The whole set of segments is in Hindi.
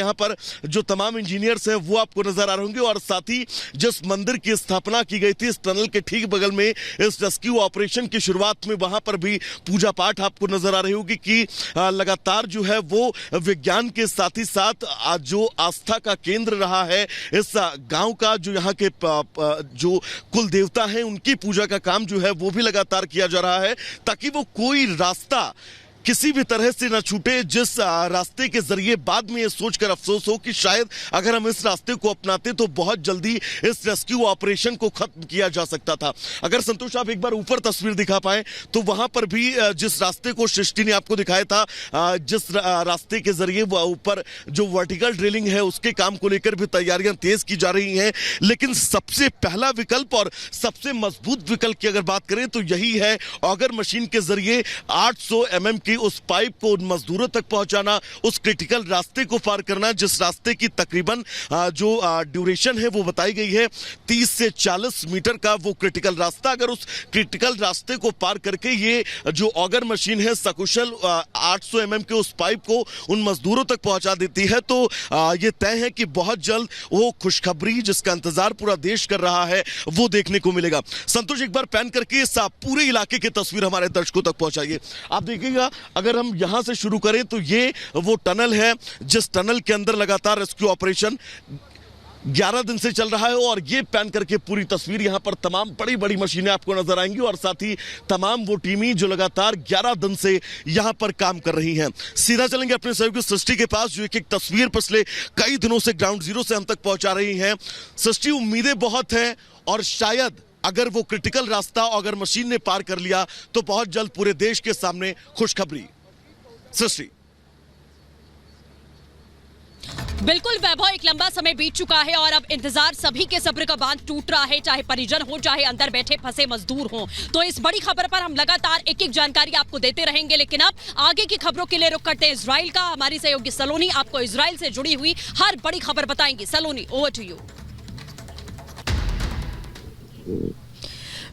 यहाँ पर जो तमाम इंजीनियर्स हैं वो आपको नजर आ रहे होंगे और साथ ही जिस मंदिर की स्थापना की गई थी इस टनल के ठीक बगल में इस रेस्क्यू ऑपरेशन की शुरुआत में वहां पर भी पूजा पाठ आपको नजर आ रही होगी कि लगातार जो है वो विज्ञान के साथ ही साथ जो आस्था का केंद्र रहा है इस गांव का, जो यहाँ के जो कुल देवता हैं उनकी पूजा का काम जो है वो भी लगातार किया जा रहा है ताकि वो कोई रास्ता किसी भी तरह से न छूटे, जिस रास्ते के जरिए बाद में ये सोचकर अफसोस हो कि शायद अगर हम इस रास्ते को अपनाते तो बहुत जल्दी इस रेस्क्यू ऑपरेशन को खत्म किया जा सकता था। अगर संतोष आप एक बार ऊपर तस्वीर दिखा पाए तो वहां पर भी जिस रास्ते को सृष्टि ने आपको दिखाया था, जिस रास्ते के जरिए ऊपर जो वर्टिकल ड्रिलिंग है उसके काम को लेकर भी तैयारियां तेज की जा रही हैं, लेकिन सबसे पहला विकल्प और सबसे मजबूत विकल्प की अगर बात करें तो यही है ऑगर मशीन के जरिए 800 mm की उस पाइप को उन मजदूरों तक पहुंचाना, उस क्रिटिकल रास्ते को पार करना जिस रास्ते की तकरीबन जो ड्यूरेशन है वो बताई गई है 30 से 40 मीटर का वो क्रिटिकल रास्ता। अगर उस क्रिटिकल रास्ते को पार करके ये जो ऑगर मशीन है सकुशल 800 mm के उस पाइप को उन मजदूरों तक पहुंचा देती है तो ये तय है कि बहुत जल्द वो खुशखबरी जिसका इंतजार पूरा देश कर रहा है वो देखने को मिलेगा। संतोष एक बार पैन करके इस पूरे इलाके की तस्वीर हमारे दर्शकों तक पहुंचाइए। आप देखिएगा अगर हम यहां से शुरू करें तो ये वो टनल है जिस टनल के अंदर लगातार रेस्क्यू ऑपरेशन 11 दिन से चल रहा है और ये पैन करके पूरी तस्वीर यहां पर तमाम बड़ी बड़ी मशीनें आपको नजर आएंगी और साथ ही तमाम वो टीमें जो लगातार 11 दिन से यहां पर काम कर रही हैं। सीधा चलेंगे अपने सहयोगी सृष्टि के पास जो एक तस्वीर पिछले कई दिनों से ग्राउंड जीरो से हम तक पहुंचा रही हैं। सृष्टि, उम्मीदें बहुत हैं और शायद अगर वो क्रिटिकल रास्ता अगर मशीन ने पार कर लिया तो बहुत जल्द पूरे देश के सामने खुशखबरी। सृष्टि। बिल्कुल वैभव, एक लंबा समय बीत चुका है और अब इंतजार सभी के सब्र का बांध टूट रहा है, चाहे परिजन हो चाहे अंदर बैठे फंसे मजदूर हो। तो इस बड़ी खबर पर हम लगातार एक एक जानकारी आपको देते रहेंगे, लेकिन अब आगे की खबरों के लिए रुख करते हैं इजराइल का। हमारी सहयोगी सलोनी आपको इजराइल से जुड़ी हुई हर बड़ी खबर बताएंगी। सलोनी, ओवर टू यू।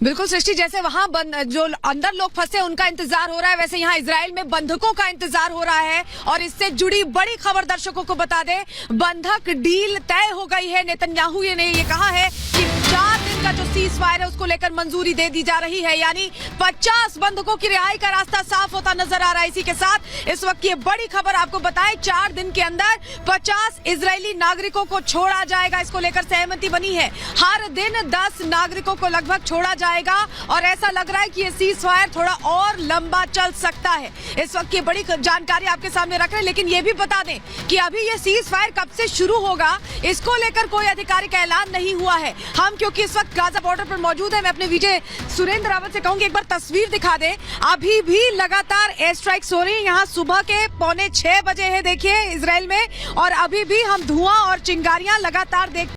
बिल्कुल सृष्टि, जैसे वहां जो अंदर लोग फंसे उनका इंतजार हो रहा है, वैसे यहाँ इजराइल में बंधकों का इंतजार हो रहा है। और इससे जुड़ी बड़ी खबर दर्शकों को बता दें, बंधक डील तय हो गई है। नेतन्याहू ने ये कहा है कि 4 दिन का जो सीज फायर है उसको लेकर मंजूरी दे दी जा रही है, यानी 50 बंधकों की रिहाई का रास्ता साफ होता नजर आ रहा है। इसी के साथ इस वक्त ये बड़ी खबर आपको बताएं, 4 दिन के अंदर 50 इजरायली नागरिकों को छोड़ा जाएगा। इसको लेकर सहमति बनी है। हर दिन 10 नागरिकों को लगभग छोड़ा जाएगा और ऐसा लग रहा है कि ये सीज फायर थोड़ा और लंबा चल सकता है। इस वक्त ये बड़ी जानकारी आपके सामने रख रहे हैं, लेकिन ये भी बता दें कि अभी ये सीज फायर कब से शुरू होगा इसको लेकर कोई आधिकारिक ऐलान नहीं हुआ है। हम क्योंकि इस वक्त गाजा बॉर्डर पर मौजूद है, मैं अपने विजय सुरेंद्र रावत से कहूंगी एक बार तस्वीर दिखा दें। अभी भी लगातार एयर स्ट्राइक्स हो रही है। यहाँ सुबह के 5:45 बजे है देखिए इजराइल में, और अभी भी हम धुआं और चिंगारियां लगातार देख